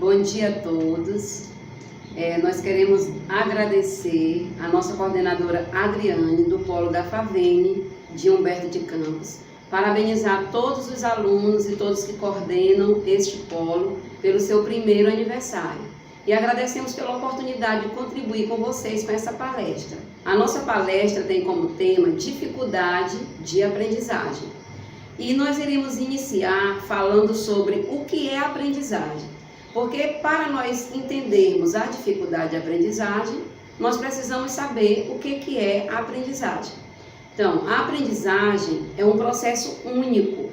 Bom dia a todos. Nós queremos agradecer a nossa coordenadora Adriane, do Polo da FAVENE, de Humberto de Campos, parabenizar todos os alunos e todos que coordenam este polo pelo seu primeiro aniversário. E agradecemos pela oportunidade de contribuir com vocês com essa palestra. A nossa palestra tem como tema dificuldade de aprendizagem. E nós iremos iniciar falando sobre o que é aprendizagem. Porque para nós entendermos a dificuldade de aprendizagem, nós precisamos saber o que é a aprendizagem. Então, a aprendizagem é um processo único.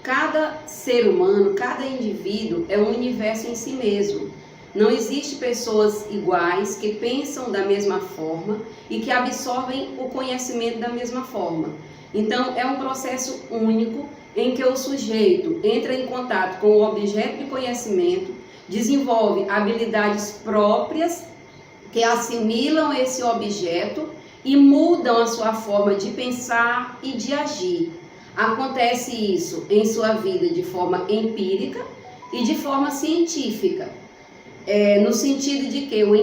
Cada ser humano, cada indivíduo é um universo em si mesmo. Não existe pessoas iguais que pensam da mesma forma e que absorvem o conhecimento da mesma forma. Então, é um processo único em que o sujeito entra em contato com o objeto de conhecimento, desenvolve habilidades próprias que assimilam esse objeto e mudam a sua forma de pensar e de agir. Acontece isso em sua vida de forma empírica e de forma científica. No sentido de que o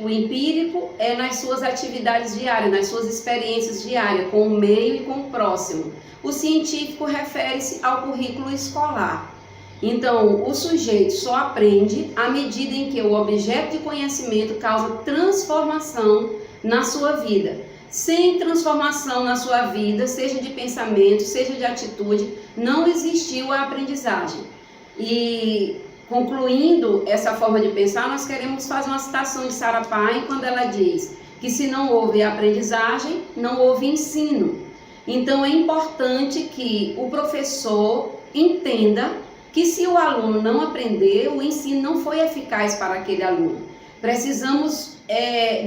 empírico é nas suas atividades diárias, nas suas experiências diárias, com o meio e com o próximo. O científico refere-se ao currículo escolar. Então, o sujeito só aprende à medida em que o objeto de conhecimento causa transformação na sua vida. Sem transformação na sua vida, seja de pensamento, seja de atitude, não existiu a aprendizagem. E concluindo essa forma de pensar, nós queremos fazer uma citação de Sarah Palin quando ela diz que se não houve aprendizagem, não houve ensino. Então é importante que o professor entenda que se o aluno não aprender, o ensino não foi eficaz para aquele aluno. Precisamos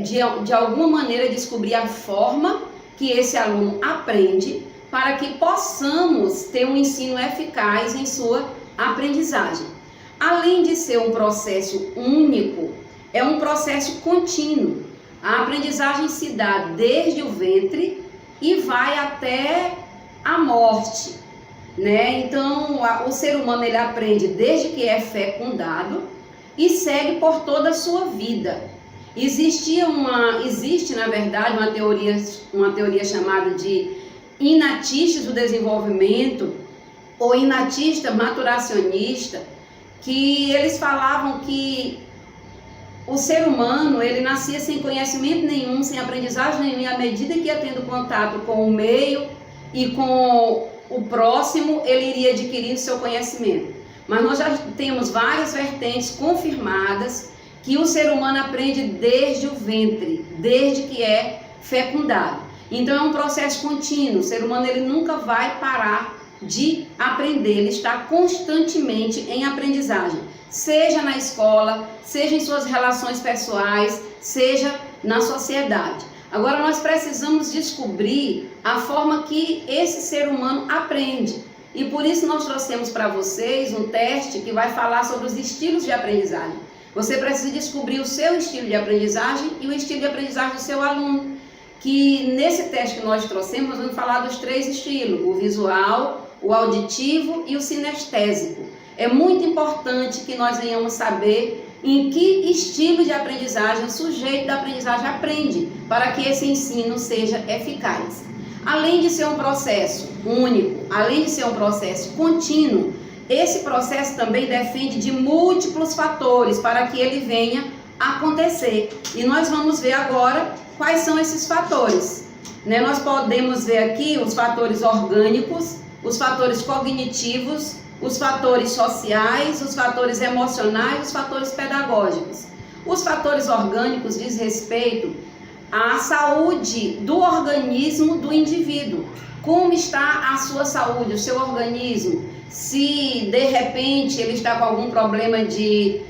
de alguma maneira descobrir a forma que esse aluno aprende para que possamos ter um ensino eficaz em sua aprendizagem. Além de ser um processo único, é um processo contínuo. A aprendizagem se dá desde o ventre e vai até a morte, né? Então, o ser humano ele aprende desde que é fecundado e segue por toda a sua vida. Existe, na verdade, uma teoria chamada de inatistas do desenvolvimento ou inatista maturacionista, que eles falavam que o ser humano ele nascia sem conhecimento nenhum, sem aprendizagem nenhuma, e à medida que ia tendo contato com o meio e com o próximo, ele iria adquirindo seu conhecimento. Mas nós já temos várias vertentes confirmadas que o ser humano aprende desde o ventre, desde que é fecundado. Então é um processo contínuo, o ser humano ele nunca vai parar de aprender, ele está constantemente em aprendizagem, seja na escola, seja em suas relações pessoais, seja na sociedade. Agora nós precisamos descobrir a forma que esse ser humano aprende. E por isso nós trouxemos para vocês um teste que vai falar sobre os estilos de aprendizagem. Você precisa descobrir o seu estilo de aprendizagem e o estilo de aprendizagem do seu aluno. Que nesse teste que nós trouxemos, nós vamos falar dos 3 estilos: o visual, o auditivo e o sinestésico. É muito importante que nós venhamos saber em que estilo de aprendizagem o sujeito da aprendizagem aprende, para que esse ensino seja eficaz. Além de ser um processo único, além de ser um processo contínuo, esse processo também depende de múltiplos fatores para que ele venha a acontecer. E nós vamos ver agora quais são esses fatores. Nós podemos ver aqui os fatores orgânicos, os fatores cognitivos, os fatores sociais, os fatores emocionais, os fatores pedagógicos. Os fatores orgânicos diz respeito à saúde do organismo do indivíduo. Como está a sua saúde, o seu organismo? Se de repente ele está com algum problema de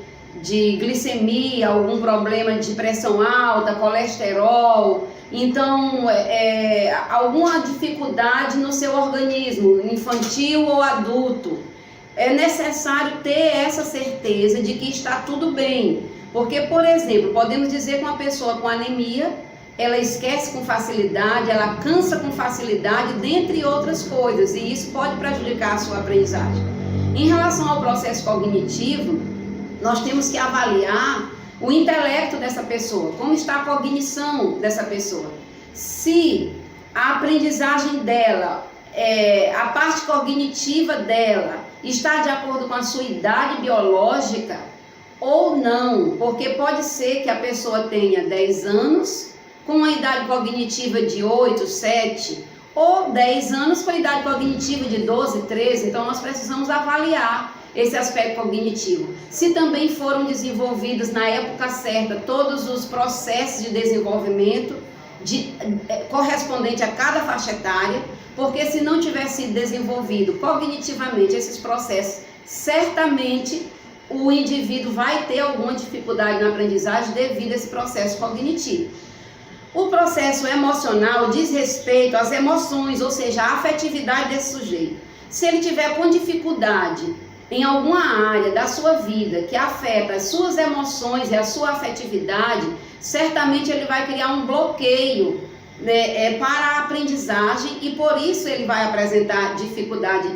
glicemia, algum problema de pressão alta, colesterol, então alguma dificuldade no seu organismo, infantil ou adulto, é necessário ter essa certeza de que está tudo bem. Porque, por exemplo, podemos dizer que uma pessoa com anemia, ela esquece com facilidade, ela cansa com facilidade, dentre outras coisas, e isso pode prejudicar a sua aprendizagem. Em relação ao processo cognitivo, nós temos que avaliar o intelecto dessa pessoa, como está a cognição dessa pessoa. Se a aprendizagem dela, a parte cognitiva dela, está de acordo com a sua idade biológica ou não, porque pode ser que a pessoa tenha 10 anos com uma idade cognitiva de 8, 7, ou 10 anos com a idade cognitiva de 12, 13, então nós precisamos avaliar esse aspecto cognitivo. Se também foram desenvolvidos na época certa todos os processos de desenvolvimento correspondente a cada faixa etária, porque se não tivesse sido desenvolvido cognitivamente esses processos, certamente o indivíduo vai ter alguma dificuldade na aprendizagem devido a esse processo cognitivo. O processo emocional diz respeito às emoções, ou seja, à afetividade desse sujeito. Se ele tiver com dificuldade em alguma área da sua vida que afeta as suas emoções e a sua afetividade, certamente ele vai criar um bloqueio, né, para a aprendizagem, e por isso ele vai apresentar dificuldade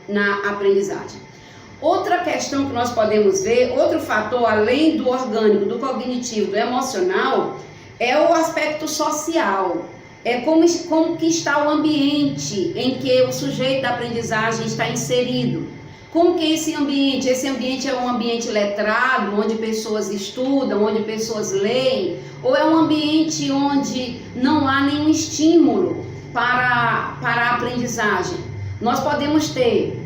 na aprendizagem. Outra questão que nós podemos ver, outro fator além do orgânico, do cognitivo, do emocional, é o aspecto social. É como que está o ambiente em que o sujeito da aprendizagem está inserido. Como que esse ambiente é um ambiente letrado, onde pessoas estudam, onde pessoas leem, ou é um ambiente onde não há nenhum estímulo para a aprendizagem? Nós podemos ter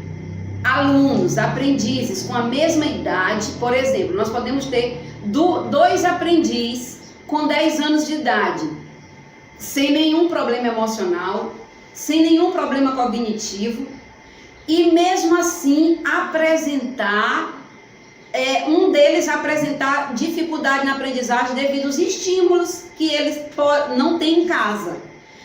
alunos, aprendizes com a mesma idade, por exemplo, nós podemos ter 2 aprendizes com 10 anos de idade, sem nenhum problema emocional, sem nenhum problema cognitivo, e mesmo assim um deles apresentar dificuldade na aprendizagem devido aos estímulos que eles não têm em casa.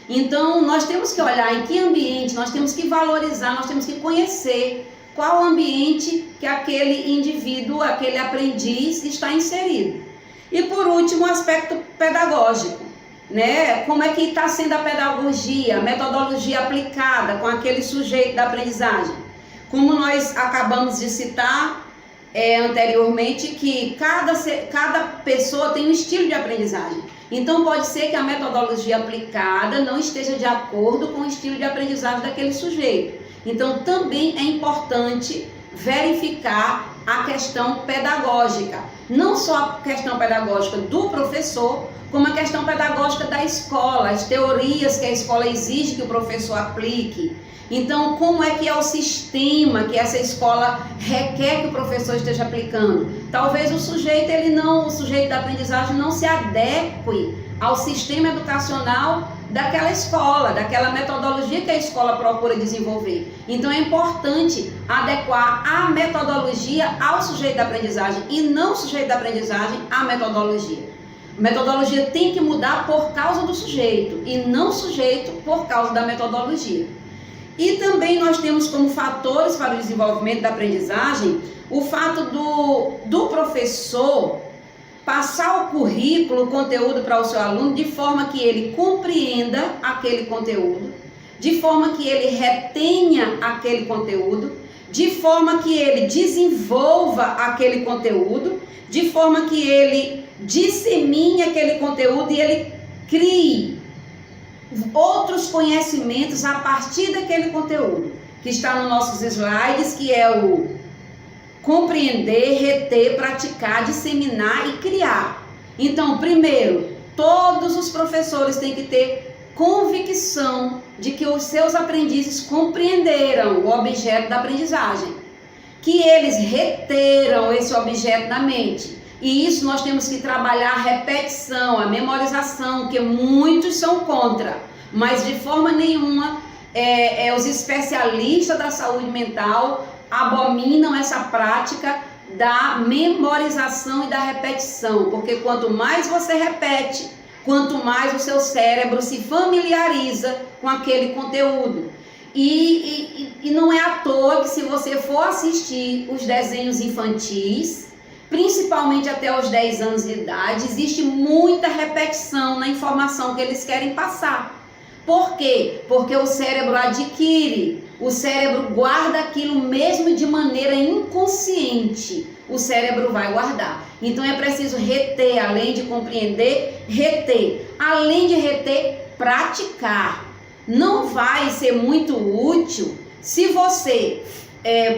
Então nós temos que olhar em que ambiente, nós temos que valorizar, nós temos que conhecer qual ambiente que aquele indivíduo, aquele aprendiz está inserido. E por último, o aspecto pedagógico, né? Como é que está sendo a pedagogia, a metodologia aplicada com aquele sujeito da aprendizagem? Como nós acabamos de citar anteriormente, que cada pessoa tem um estilo de aprendizagem. Então pode ser que a metodologia aplicada não esteja de acordo com o estilo de aprendizagem daquele sujeito. Então também é importante verificar a questão pedagógica, não só a questão pedagógica do professor, como a questão pedagógica da escola, as teorias que a escola exige que o professor aplique. Então, como é que é o sistema que essa escola requer que o professor esteja aplicando? Talvez o sujeito da aprendizagem não se adeque ao sistema educacional daquela escola, daquela metodologia que a escola procura desenvolver. Então é importante adequar a metodologia ao sujeito da aprendizagem e não o sujeito da aprendizagem à metodologia. A metodologia tem que mudar por causa do sujeito e não o sujeito por causa da metodologia. E também nós temos como fatores para o desenvolvimento da aprendizagem o fato do professor passar o currículo, o conteúdo para o seu aluno de forma que ele compreenda aquele conteúdo, de forma que ele retenha aquele conteúdo, de forma que ele desenvolva aquele conteúdo, de forma que ele dissemine aquele conteúdo e ele crie outros conhecimentos a partir daquele conteúdo, que está nos nossos slides, que é o compreender, reter, praticar, disseminar e criar. Então, primeiro, todos os professores têm que ter convicção de que os seus aprendizes compreenderam o objeto da aprendizagem, que eles reteram esse objeto na mente. E isso nós temos que trabalhar a repetição, a memorização, que muitos são contra, mas de forma nenhuma os especialistas da saúde mental abominam essa prática da memorização e da repetição, porque quanto mais você repete, quanto mais o seu cérebro se familiariza com aquele conteúdo. E não é à toa que, se você for assistir os desenhos infantis, principalmente até os 10 anos de idade, existe muita repetição na informação que eles querem passar. Por quê? Porque o cérebro adquire, o cérebro guarda aquilo mesmo de maneira inconsciente. O cérebro vai guardar. Então é preciso reter, além de compreender, reter. Além de reter, praticar. Não vai ser muito útil se você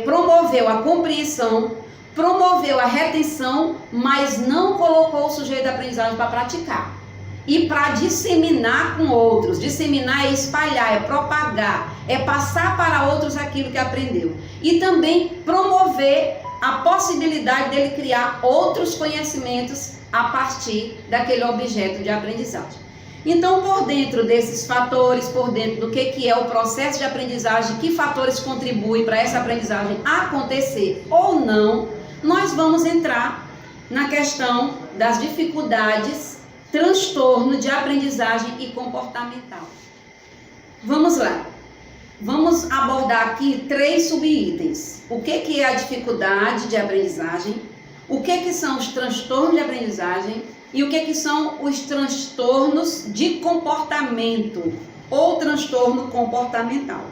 promoveu a compreensão, promoveu a retenção, mas não colocou o sujeito da aprendizagem para praticar. E para disseminar com outros. Disseminar é espalhar, é propagar, é passar para outros aquilo que aprendeu. E também promover a possibilidade dele criar outros conhecimentos a partir daquele objeto de aprendizagem. Então, por dentro desses fatores, por dentro do que é o processo de aprendizagem, que fatores contribuem para essa aprendizagem acontecer ou não, nós vamos entrar na questão das dificuldades, transtorno de aprendizagem e comportamental. Vamos lá. Vamos abordar aqui 3 subitens. O que é a dificuldade de aprendizagem? O que são os transtornos de aprendizagem? E o que são os transtornos de comportamento ou transtorno comportamental?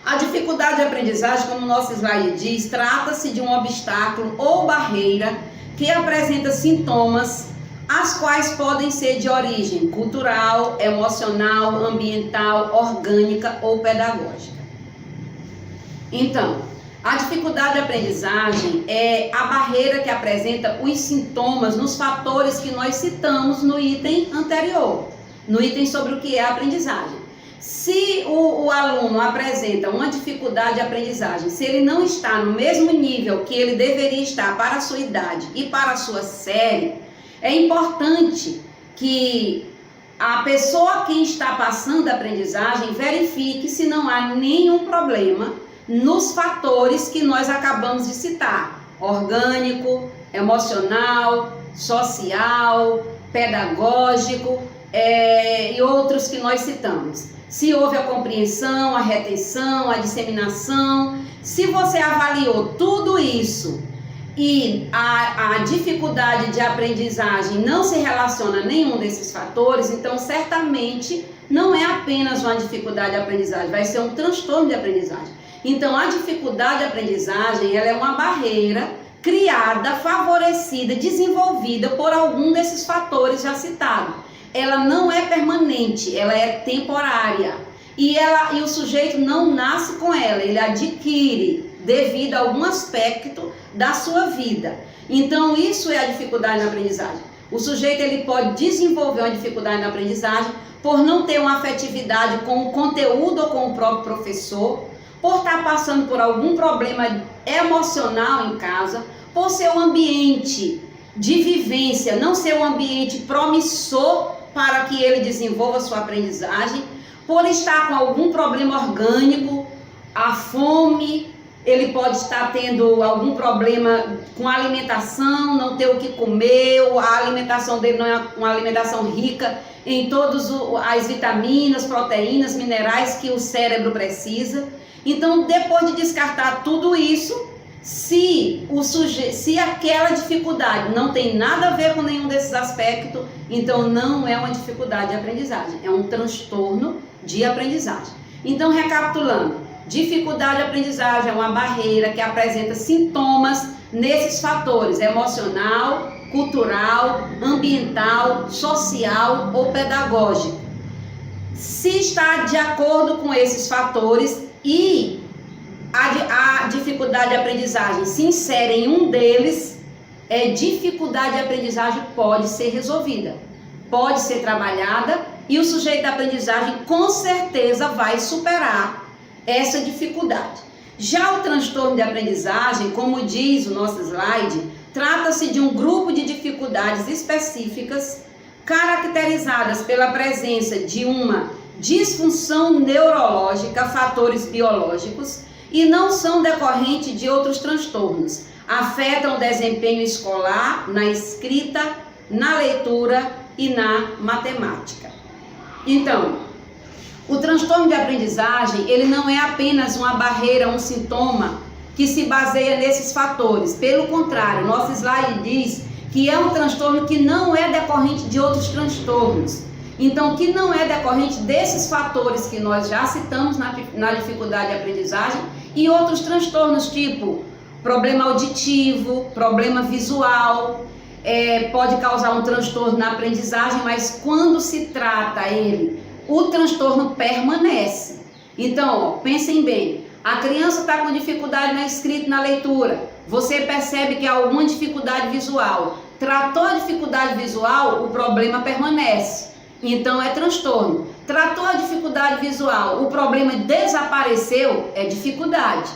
A dificuldade de aprendizagem, como o nosso slide diz, trata-se de um obstáculo ou barreira que apresenta sintomas, as quais podem ser de origem cultural, emocional, ambiental, orgânica ou pedagógica. Então, a dificuldade de aprendizagem é a barreira que apresenta os sintomas nos fatores que nós citamos no item anterior, no item sobre o que é a aprendizagem. Se o aluno apresenta uma dificuldade de aprendizagem, se ele não está no mesmo nível que ele deveria estar para a sua idade e para a sua série, é importante que a pessoa que está passando a aprendizagem verifique se não há nenhum problema nos fatores que nós acabamos de citar: orgânico, emocional, social, pedagógico e outros que nós citamos. Se houve a compreensão, a retenção, a disseminação, se você avaliou tudo isso e a dificuldade de aprendizagem não se relaciona a nenhum desses fatores, então certamente não é apenas uma dificuldade de aprendizagem, vai ser um transtorno de aprendizagem. Então a dificuldade de aprendizagem, ela é uma barreira criada, favorecida, desenvolvida por algum desses fatores já citados. Ela não é permanente, ela é temporária e o sujeito não nasce com ela, ele adquire devido a algum aspecto da sua vida. Então isso é a dificuldade na aprendizagem. O sujeito ele pode desenvolver uma dificuldade na aprendizagem por não ter uma afetividade com o conteúdo ou com o próprio professor, por estar passando por algum problema emocional em casa, por ser um ambiente de vivência, não ser um ambiente promissor para que ele desenvolva sua aprendizagem, por estar com algum problema orgânico, a fome, ele pode estar tendo algum problema com a alimentação, não ter o que comer, a alimentação dele não é uma alimentação rica em todas as vitaminas, proteínas, minerais que o cérebro precisa. Então, depois de descartar tudo isso, se aquela dificuldade não tem nada a ver com nenhum desses aspectos, então não é uma dificuldade de aprendizagem, é um transtorno de aprendizagem. Então, recapitulando, dificuldade de aprendizagem é uma barreira que apresenta sintomas nesses fatores: emocional, cultural, ambiental, social ou pedagógico. Se está de acordo com esses fatores e a dificuldade de aprendizagem se insere em um deles, dificuldade de aprendizagem pode ser resolvida, pode ser trabalhada e o sujeito da aprendizagem com certeza vai superar essa dificuldade. Já o transtorno de aprendizagem, como diz o nosso slide, trata-se de um grupo de dificuldades específicas caracterizadas pela presença de uma disfunção neurológica, fatores biológicos, e não são decorrentes de outros transtornos. Afetam o desempenho escolar, na escrita, na leitura e na matemática. Então, o transtorno de aprendizagem, ele não é apenas uma barreira, um sintoma que se baseia nesses fatores. Pelo contrário, nosso slide diz que é um transtorno que não é decorrente de outros transtornos. Então, que não é decorrente desses fatores que nós já citamos na dificuldade de aprendizagem e outros transtornos, tipo problema auditivo, problema visual, pode causar um transtorno na aprendizagem, mas quando se trata o transtorno permanece. Então, ó, pensem bem, a criança está com dificuldade na escrita e na leitura, você percebe que há alguma dificuldade visual, tratou a dificuldade visual, o problema permanece, então é transtorno. Tratou a dificuldade visual, o problema desapareceu, é dificuldade,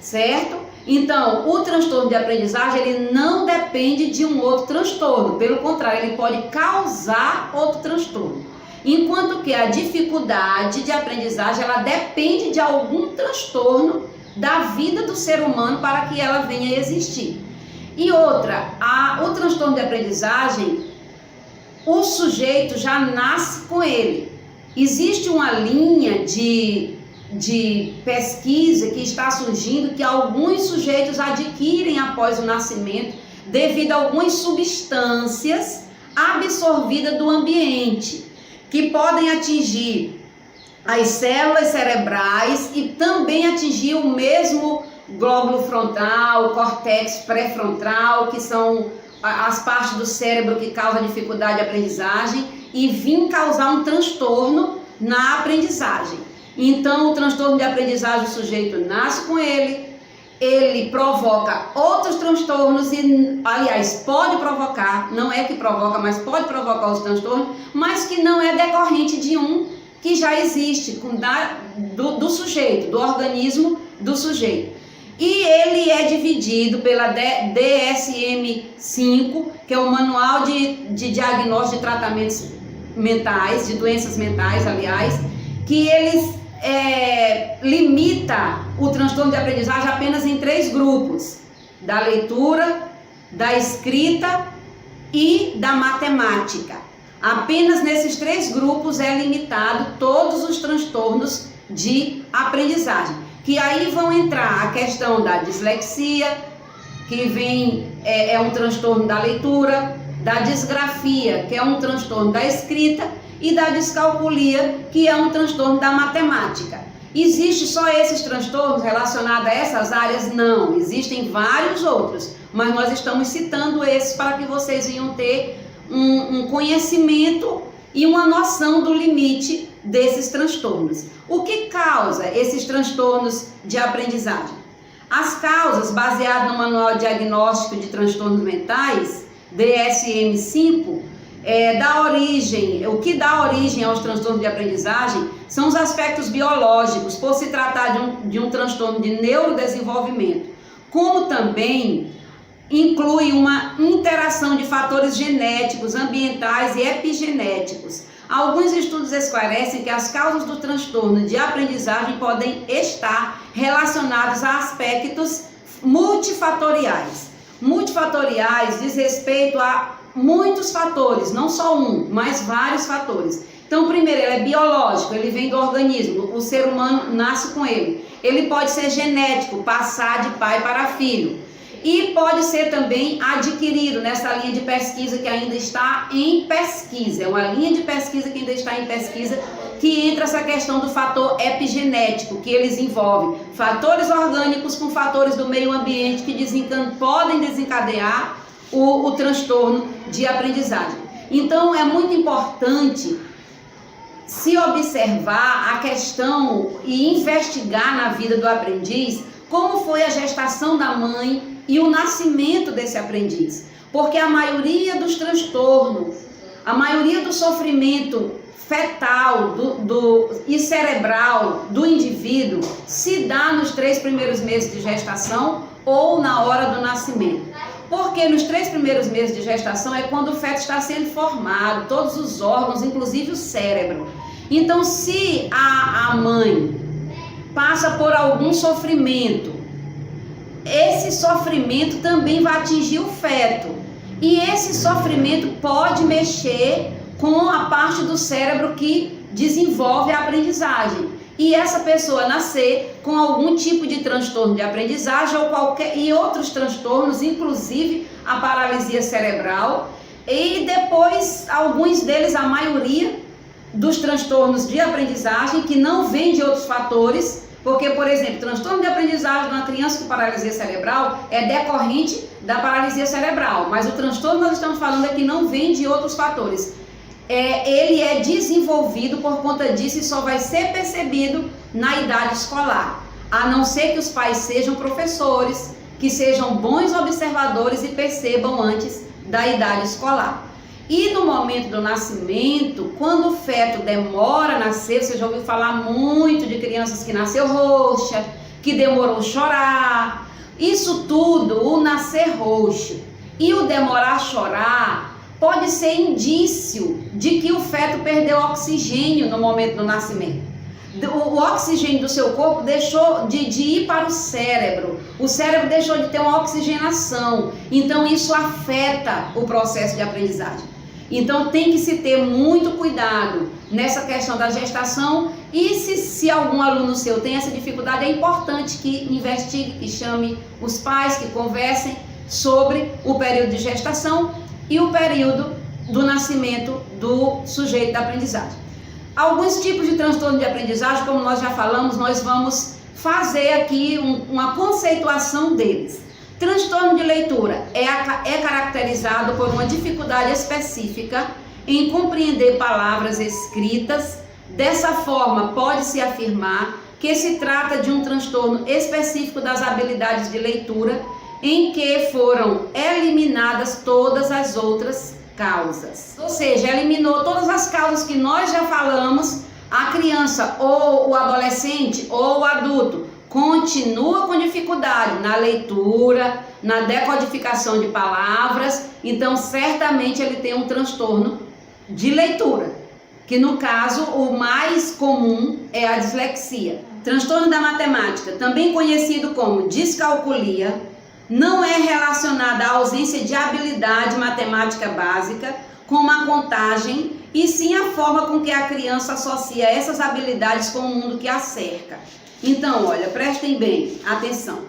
certo? Então, o transtorno de aprendizagem, ele não depende de um outro transtorno, pelo contrário, ele pode causar outro transtorno. Enquanto que a dificuldade de aprendizagem, ela depende de algum transtorno da vida do ser humano para que ela venha a existir. E outra, o transtorno de aprendizagem, o sujeito já nasce com ele. Existe uma linha de pesquisa que está surgindo que alguns sujeitos adquirem após o nascimento devido a algumas substâncias absorvidas do ambiente, que podem atingir as células cerebrais e também atingir o mesmo glóbulo frontal, o córtex pré-frontal, que são as partes do cérebro que causam dificuldade de aprendizagem, e vir causar um transtorno na aprendizagem. Então, o transtorno de aprendizagem, o sujeito nasce com ele provoca outros transtornos e, aliás, pode provocar, não é que provoca, mas pode provocar os transtornos, mas que não é decorrente de um que já existe do sujeito, do organismo do sujeito. E ele é dividido pela DSM-5, que é o Manual de Diagnóstico de Tratamentos Mentais, de Doenças Mentais, aliás, que eles limita o transtorno de aprendizagem apenas em 3 grupos: da leitura, da escrita e da matemática. Apenas nesses 3 grupos é limitado todos os transtornos de aprendizagem, que aí vão entrar a questão da dislexia, que é um transtorno da leitura, da disgrafia, que é um transtorno da escrita, e da descalculia, que é um transtorno da matemática. Existe só esses transtornos relacionados a essas áreas? Não, existem vários outros, mas nós estamos citando esses para que vocês venham ter um conhecimento e uma noção do limite desses transtornos. O que causa esses transtornos de aprendizagem? As causas, baseadas no Manual Diagnóstico de Transtornos Mentais, DSM-5, o que dá origem aos transtornos de aprendizagem são os aspectos biológicos, por se tratar de um transtorno de neurodesenvolvimento, como também inclui uma interação de fatores genéticos, ambientais e epigenéticos. Alguns estudos esclarecem que as causas do transtorno de aprendizagem podem estar relacionadas a aspectos multifatoriais. Multifatoriais diz respeito a muitos fatores, não só um, mas vários fatores. Então, primeiro, ele é biológico, ele vem do organismo, o ser humano nasce com ele. Ele pode ser genético, passar de pai para filho. E pode ser também adquirido nessa linha de pesquisa que ainda está em pesquisa. É uma linha de pesquisa que ainda está em pesquisa, que entra essa questão do fator epigenético, que eles envolvem fatores orgânicos com fatores do meio ambiente que podem desencadear o transtorno de aprendizagem. Então, é muito importante se observar a questão e investigar na vida do aprendiz como foi a gestação da mãe e o nascimento desse aprendiz. Porque a maioria dos transtornos, a maioria do sofrimento fetal e cerebral do indivíduo se dá nos 3 primeiros meses de gestação ou na hora do nascimento. Porque nos 3 primeiros meses de gestação é quando o feto está sendo formado, todos os órgãos, inclusive o cérebro. Então, se a mãe passa por algum sofrimento, esse sofrimento também vai atingir o feto. E esse sofrimento pode mexer com a parte do cérebro que desenvolve a aprendizagem. E essa pessoa nascer com algum tipo de transtorno de aprendizagem e outros transtornos, inclusive a paralisia cerebral, E depois, alguns deles, a maioria dos transtornos de aprendizagem, que não vêm de outros fatores, porque, por exemplo, transtorno de aprendizagem de uma criança com paralisia cerebral é decorrente da paralisia cerebral, mas o transtorno nós estamos falando é que não vem de outros fatores. Ele é desenvolvido por conta disso e só vai ser percebido na idade escolar, a não ser que os pais sejam professores, que sejam bons observadores e percebam antes da idade escolar. E no momento do nascimento, quando o feto demora a nascer, você já ouviu falar muito de crianças que nasceu roxa, que demorou a chorar. Isso tudo, o nascer roxo e o demorar a chorar, pode ser indício de que o feto perdeu oxigênio no momento do nascimento. O oxigênio do seu corpo deixou de ir para o cérebro deixou de ter uma oxigenação, então isso afeta o processo de aprendizagem. Então tem que se ter muito cuidado nessa questão da gestação, e se algum aluno seu tem essa dificuldade, é importante que investigue, que chame os pais, que conversem sobre o período de gestação e o período do nascimento do sujeito da aprendizagem. Alguns tipos de transtorno de aprendizagem, como nós já falamos, nós vamos fazer aqui uma conceituação deles. Transtorno de leitura é caracterizado por uma dificuldade específica em compreender palavras escritas. Dessa forma, pode-se afirmar que se trata de um transtorno específico das habilidades de leitura, em que foram eliminadas todas as outras causas. Ou seja, eliminou todas as causas que nós já falamos. A criança ou o adolescente ou o adulto continua com dificuldade na leitura, na decodificação de palavras, então certamente ele tem um transtorno de leitura, que no caso o mais comum é a dislexia. Transtorno da matemática, também conhecido como descalculia, não é relacionada à ausência de habilidade matemática básica, como a contagem, e sim a forma com que a criança associa essas habilidades com o mundo que a cerca. Então, olha, prestem bem atenção.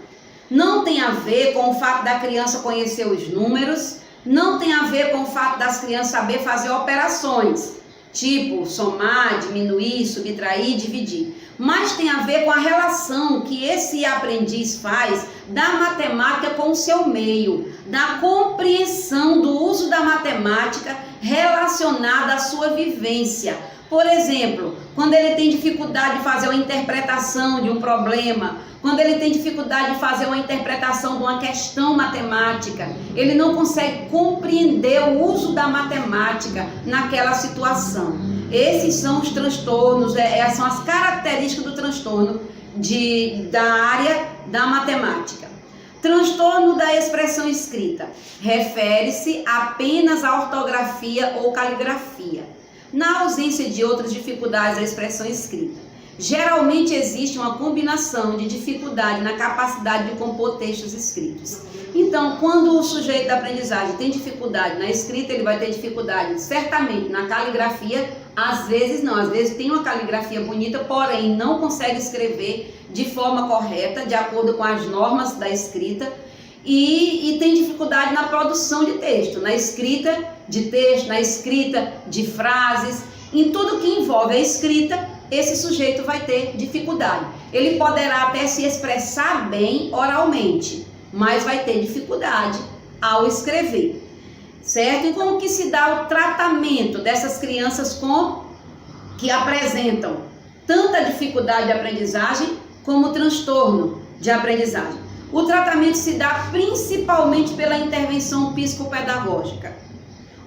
Não tem a ver com o fato da criança conhecer os números, não tem a ver com o fato das crianças saber fazer operações, tipo somar, diminuir, subtrair, dividir. Mas tem a ver com a relação que esse aprendiz faz da matemática com o seu meio, da compreensão do uso da matemática relacionada à sua vivência. Por exemplo, quando ele tem dificuldade de fazer uma interpretação de um problema, quando ele tem dificuldade de fazer uma interpretação de uma questão matemática, ele não consegue compreender o uso da matemática naquela situação. Esses são os transtornos, essas são as características do transtorno da área da matemática. Transtorno da expressão escrita refere-se apenas à ortografia ou caligrafia, na ausência de outras dificuldades da expressão escrita. Geralmente existe uma combinação de dificuldade na capacidade de compor textos escritos. Então, quando o sujeito da aprendizagem tem dificuldade na escrita, ele vai ter dificuldade certamente na caligrafia. Às vezes não, às vezes tem uma caligrafia bonita, porém não consegue escrever de forma correta, de acordo com as normas da escrita, e tem dificuldade na produção de texto, na escrita de texto, na escrita de frases, em tudo que envolve a escrita. Esse sujeito vai ter dificuldade. Ele poderá até se expressar bem oralmente, mas vai ter dificuldade ao escrever, certo? E como que se dá o tratamento dessas crianças que apresentam tanta dificuldade de aprendizagem como transtorno de aprendizagem? O tratamento se dá principalmente pela intervenção psicopedagógica.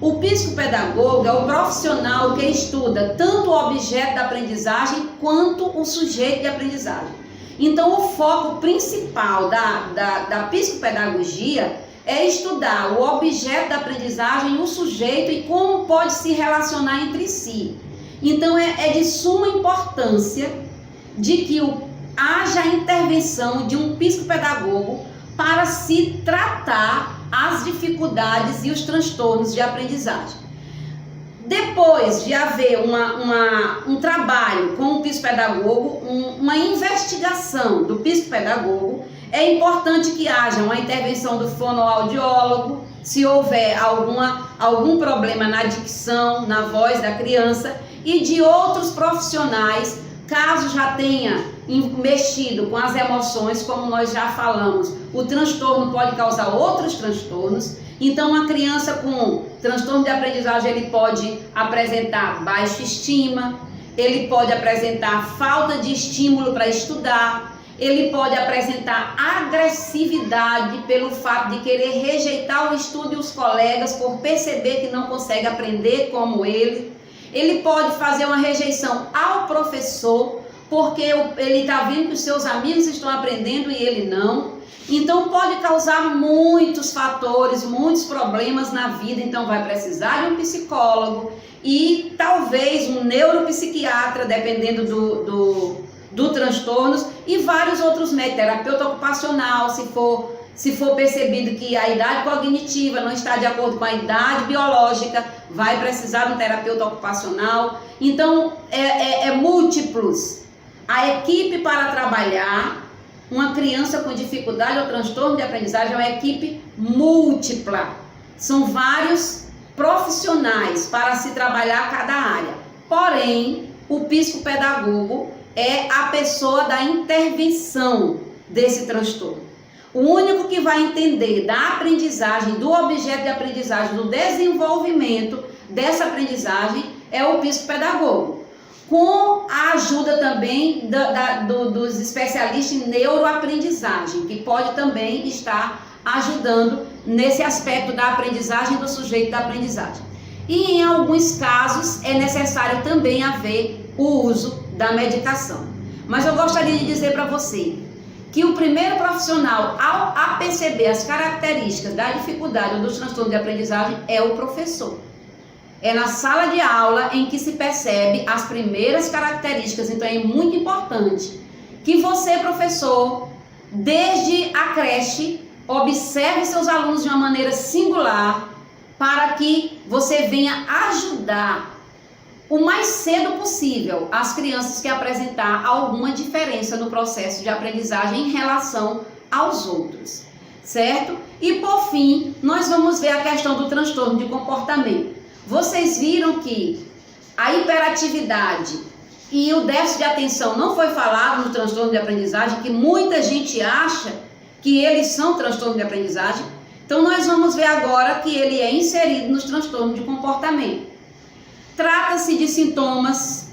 O psicopedagogo é o profissional que estuda tanto o objeto da aprendizagem quanto o sujeito de aprendizagem. Então, o foco principal da psicopedagogia é estudar o objeto da aprendizagem, o sujeito e como pode se relacionar entre si. Então, é de suma importância de que haja a intervenção de um psicopedagogo para se tratar as dificuldades e os transtornos de aprendizagem. Depois de haver um trabalho com o psicopedagogo, uma investigação do psicopedagogo, é importante que haja uma intervenção do fonoaudiólogo, se houver algum problema na dicção, na voz da criança, e de outros profissionais, caso já tenha mexido com as emoções, como nós já falamos, o transtorno pode causar outros transtornos. Então, uma criança com transtorno de aprendizagem, ele pode apresentar baixa estima, ele pode apresentar falta de estímulo para estudar, ele pode apresentar agressividade pelo fato de querer rejeitar o estudo e os colegas por perceber que não consegue aprender como ele. Ele pode fazer uma rejeição ao professor, porque ele está vendo que os seus amigos estão aprendendo e ele não. Então pode causar muitos fatores, muitos problemas na vida. Então vai precisar de um psicólogo e talvez um neuropsiquiatra, dependendo do transtorno, e vários outros médicos, terapeuta ocupacional, se for percebido que a idade cognitiva não está de acordo com a idade biológica, vai precisar de um terapeuta ocupacional. Então, múltiplos. A equipe para trabalhar uma criança com dificuldade ou transtorno de aprendizagem é uma equipe múltipla. São vários profissionais para se trabalhar cada área. Porém, o psicopedagogo é a pessoa da intervenção desse transtorno. O único que vai entender da aprendizagem, do objeto de aprendizagem, do desenvolvimento dessa aprendizagem é o psicopedagogo, com a ajuda também dos especialistas em neuroaprendizagem, que pode também estar ajudando nesse aspecto da aprendizagem do sujeito da aprendizagem. E em alguns casos é necessário também haver o uso da medicação. Mas eu gostaria de dizer para você que o primeiro profissional a perceber as características da dificuldade ou do transtorno de aprendizagem é o professor. É na sala de aula em que se percebe as primeiras características. Então é muito importante que você, professor, desde a creche, observe seus alunos de uma maneira singular para que você venha ajudar o mais cedo possível as crianças que apresentar alguma diferença no processo de aprendizagem em relação aos outros, certo? E por fim, nós vamos ver a questão do transtorno de comportamento. Vocês viram que a hiperatividade e o déficit de atenção não foi falado no transtorno de aprendizagem, que muita gente acha que eles são transtorno de aprendizagem. Então nós vamos ver agora que ele é inserido nos transtornos de comportamento. Trata-se de sintomas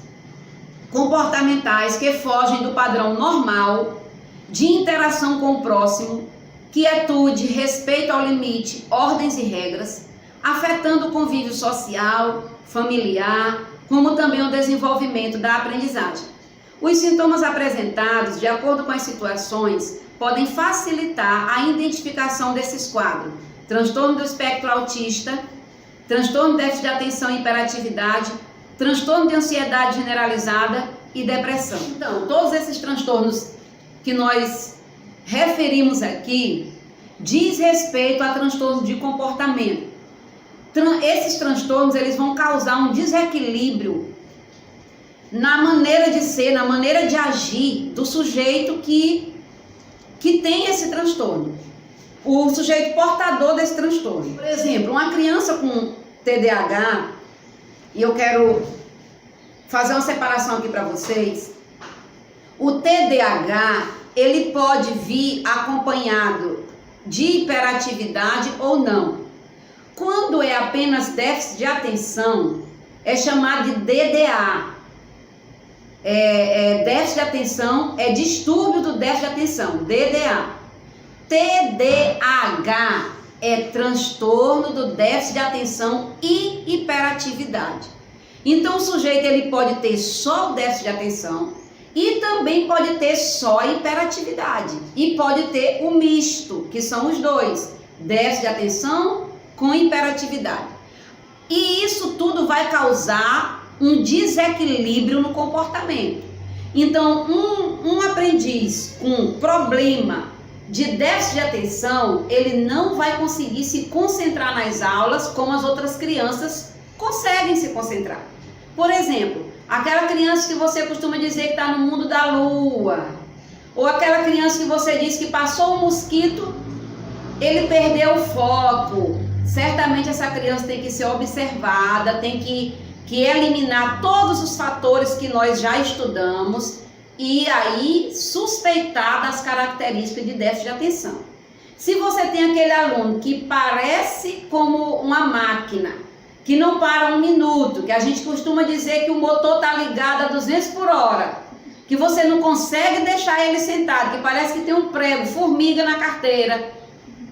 comportamentais que fogem do padrão normal de interação com o próximo, quietude, respeito ao limite, ordens e regras, afetando o convívio social, familiar, como também o desenvolvimento da aprendizagem. Os sintomas apresentados, de acordo com as situações, podem facilitar a identificação desses quadros: transtorno do espectro autista, transtorno de déficit de atenção e hiperatividade, transtorno de ansiedade generalizada e depressão. Então, todos esses transtornos que nós referimos aqui diz respeito a transtornos de comportamento. Esses transtornos, eles vão causar um desequilíbrio na maneira de ser, na maneira de agir do sujeito que tem esse transtorno, o sujeito portador desse transtorno. Por exemplo, uma criança com TDAH, e eu quero fazer uma separação aqui para vocês. O TDAH, ele pode vir acompanhado de hiperatividade ou não. Quando é apenas déficit de atenção, é chamado de DDA. Déficit de atenção é distúrbio do déficit de atenção, DDA. TDAH é transtorno do déficit de atenção e hiperatividade. Então o sujeito, ele pode ter só o déficit de atenção e também pode ter só a hiperatividade, e pode ter o misto, que são os dois, déficit de atenção com hiperatividade. E isso tudo vai causar um desequilíbrio no comportamento. Então um aprendiz com problema de déficit de atenção, ele não vai conseguir se concentrar nas aulas como as outras crianças conseguem se concentrar. Por exemplo, aquela criança que você costuma dizer que está no mundo da lua, ou aquela criança que você diz que passou um mosquito, ele perdeu o foco, certamente essa criança tem que ser observada, tem que eliminar todos os fatores que nós já estudamos e aí suspeitar das características de déficit de atenção. Se você tem aquele aluno que parece como uma máquina, que não para um minuto, que a gente costuma dizer que o motor está ligado a 200 por hora, que você não consegue deixar ele sentado, que parece que tem um prego, formiga na carteira,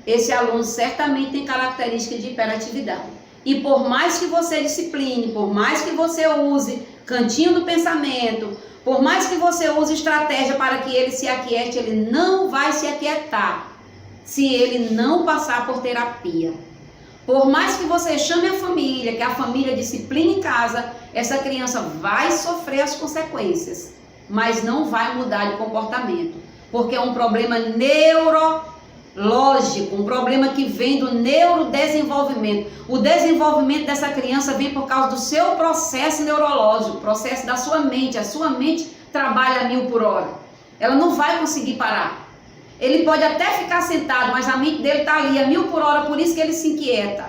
esse aluno certamente tem característica de hiperatividade. E por mais que você discipline, por mais que você use cantinho do pensamento, por mais que você use estratégia para que ele se aquiete, ele não vai se aquietar se ele não passar por terapia. Por mais que você chame a família, que a família discipline em casa, essa criança vai sofrer as consequências, mas não vai mudar de comportamento, porque é um problema neurológico, um problema que vem do neurodesenvolvimento. O desenvolvimento dessa criança vem por causa do seu processo neurológico, processo da sua mente. A sua mente trabalha a 1000 por hora. Ela não vai conseguir parar. Ele pode até ficar sentado, mas a mente dele está ali a 1000 por hora, por isso que ele se inquieta.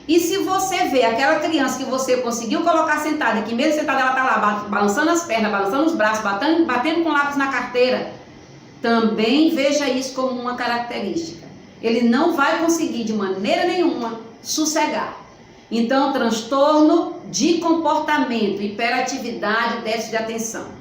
E se você vê aquela criança que você conseguiu colocar sentada, que mesmo sentada ela está lá balançando as pernas, balançando os braços, batendo com lápis na carteira, também veja isso como uma característica. Ele não vai conseguir de maneira nenhuma sossegar. Então, transtorno de comportamento, hiperatividade, déficit de atenção.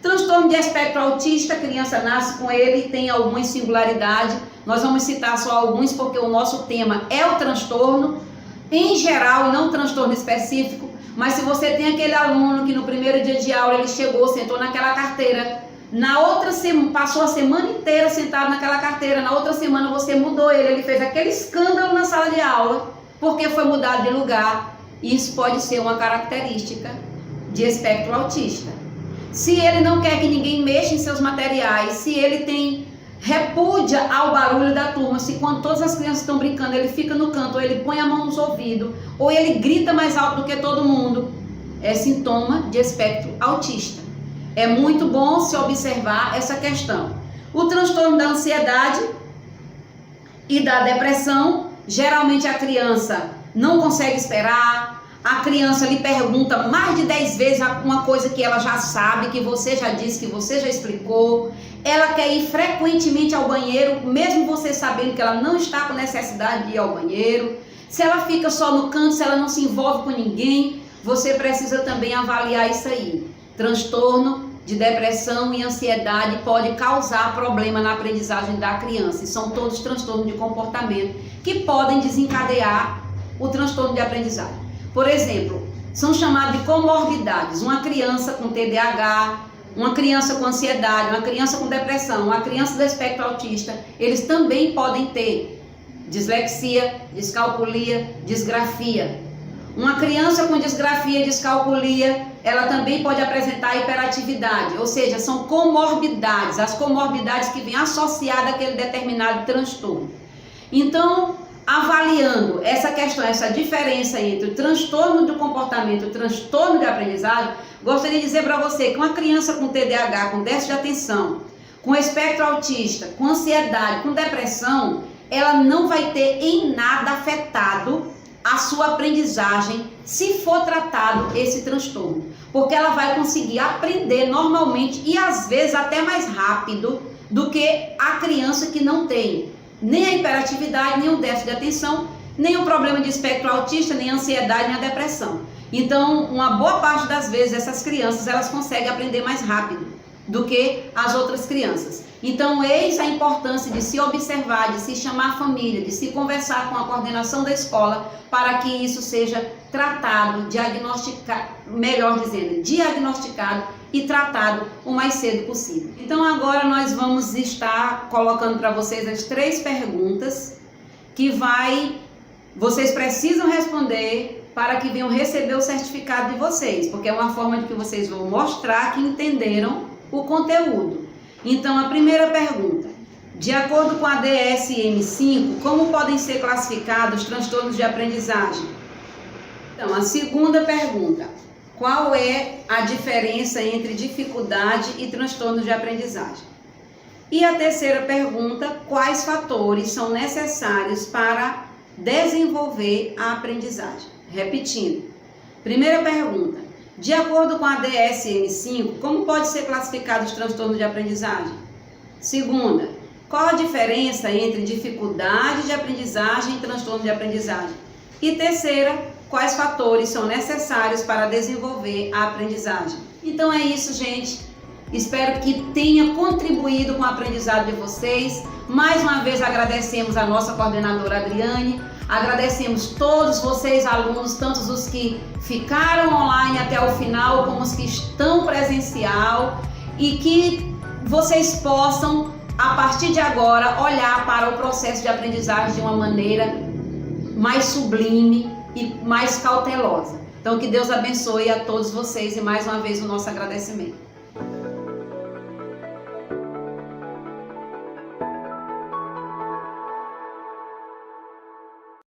Transtorno de espectro autista, a criança nasce com ele e tem algumas singularidades. Nós vamos citar só alguns porque o nosso tema é o transtorno em geral e não transtorno específico. Mas se você tem aquele aluno que no primeiro dia de aula ele chegou, sentou naquela carteira, na outra semana, passou a semana inteira sentado naquela carteira, na outra semana você mudou ele fez aquele escândalo na sala de aula porque foi mudado de lugar. Isso pode ser uma característica de espectro autista. Se ele não quer que ninguém mexa em seus materiais, se ele tem repúdia ao barulho da turma, se quando todas as crianças estão brincando ele fica no canto, ou ele põe a mão nos ouvidos, ou ele grita mais alto do que todo mundo, é sintoma de espectro autista. É muito bom se observar essa questão. O transtorno da ansiedade e da depressão, geralmente a criança não consegue esperar, a criança lhe pergunta mais de 10 vezes uma coisa que ela já sabe, que você já disse, que você já explicou. Ela quer ir frequentemente ao banheiro, mesmo você sabendo que ela não está com necessidade de ir ao banheiro. Se ela fica só no canto, se ela não se envolve com ninguém, você precisa também avaliar isso aí. Transtorno de depressão e ansiedade pode causar problema na aprendizagem da criança. E são todos transtornos de comportamento que podem desencadear o transtorno de aprendizagem. Por exemplo, são chamados de comorbidades. Uma criança com TDAH, uma criança com ansiedade, uma criança com depressão, uma criança do espectro autista, eles também podem ter dislexia, descalculia, disgrafia. Uma criança com disgrafia e descalculia, ela também pode apresentar hiperatividade, ou seja, são comorbidades, as comorbidades que vêm associadas àquele determinado transtorno. Então, avaliando essa questão, essa diferença entre o transtorno do comportamento e o transtorno de aprendizagem, gostaria de dizer para você que uma criança com TDAH, com déficit de atenção, com espectro autista, com ansiedade, com depressão, ela não vai ter em nada afetado a sua aprendizagem se for tratado esse transtorno, porque ela vai conseguir aprender normalmente e às vezes até mais rápido do que a criança que não tem nem a hiperatividade, nem o déficit de atenção, nem o problema de espectro autista, nem a ansiedade, nem a depressão. Então, uma boa parte das vezes essas crianças elas conseguem aprender mais rápido do que as outras crianças. Então, eis a importância de se observar, de se chamar a família, de se conversar com a coordenação da escola para que isso seja tratado, diagnosticado, melhor dizendo, diagnosticado e tratado o mais cedo possível. Então, agora nós vamos estar colocando para vocês as 3 perguntas que vocês precisam responder para que venham receber o certificado de vocês, porque é uma forma de que vocês vão mostrar que entenderam o conteúdo. Então, a primeira pergunta: de acordo com a DSM-5, como podem ser classificados os transtornos de aprendizagem? Então, a segunda pergunta: qual é a diferença entre dificuldade e transtornos de aprendizagem? E a terceira pergunta: quais fatores são necessários para desenvolver a aprendizagem. Repetindo. Primeira pergunta. De acordo com a DSM-5, como pode ser classificado os transtornos de aprendizagem? Segunda. Qual a diferença entre dificuldade de aprendizagem e transtorno de aprendizagem? E terceira, quais fatores são necessários para desenvolver a aprendizagem? Então é isso, gente. Espero que tenha contribuído com o aprendizado de vocês. Mais uma vez agradecemos a nossa coordenadora Adriane, agradecemos todos vocês alunos, tanto os que ficaram online até o final, como os que estão presencial, e que vocês possam, a partir de agora, olhar para o processo de aprendizagem de uma maneira mais sublime e mais cautelosa. Então, que Deus abençoe a todos vocês e mais uma vez o nosso agradecimento.